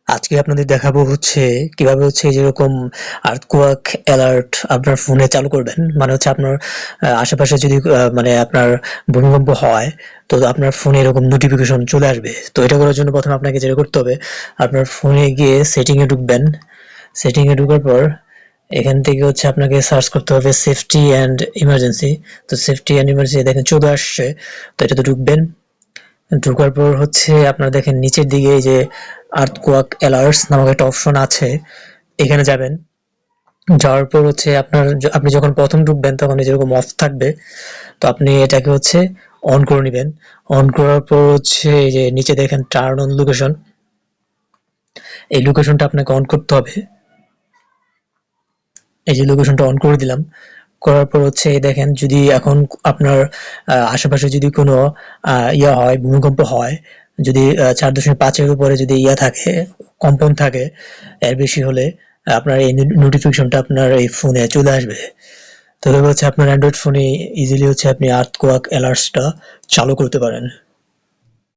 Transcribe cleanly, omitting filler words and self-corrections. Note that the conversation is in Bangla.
আজকে আপনাদের দেখাবো হচ্ছে কিভাবে হচ্ছে যেরকম আর্থকোয়াক অ্যালার্ট আপনার ফোনে চালু করবেন। মানে হচ্ছে আপনার আশেপাশে যদি মানে আপনার ভূমিকম্প হয়, তো আপনার ফোনে এরকম নোটিফিকেশন চলে আসবে। তো এটা করার জন্য প্রথমে আপনাকে যেটা করতে হবে, আপনার ফোনে গিয়ে সেটিং এ ঢুকবেন। সেটিং এ ঢোকার পর এখান থেকে হচ্ছে আপনাকে সার্চ করতে হবে সেফটি অ্যান্ড ইমার্জেন্সি। তো সেফটি অ্যান্ড ইমার্জেন্সি দেখেন চলে আসছে। তো এটাতে ঢুকবেন। ঢোকার পর হচ্ছে আপনারা দেখেন নিচের দিকে এই যে আর্থকোয়াক অ্যালার্টস নামক একটা অপশন আছে, এখানে যাবেন। যাওয়ার পর হচ্ছে আপনি যখন প্রথম ঢুকবেন তখন যেরকম অফ থাকবে, তো আপনি এটাকে হচ্ছে অন করে নেবেন। অন করার পর হচ্ছে এই যে নিচে দেখেন টার্ন অন লোকেশন, এই লোকেশনটা আপনাকে অন করতে হবে। এই যে লোকেশনটা অন করে দিলাম। করার পর হচ্ছে এই দেখেন যদি এখন আপনার আশেপাশে যদি কোনো ইয়া হয়, ভূমিকম্প হয়, যদি 4.5 এর উপরে যদি ইয়া থাকে, কম্পন থাকে, এর বেশি হলে আপনার এই নোটিফিকেশনটা আপনার এই ফোনে চলে আসবে। তো এভাবে হচ্ছে আপনার অ্যান্ড্রয়েড ফোনে ইজিলি হচ্ছে আপনি আর্থকোয়াক অ্যালার্টসটা চালু করতে পারেন।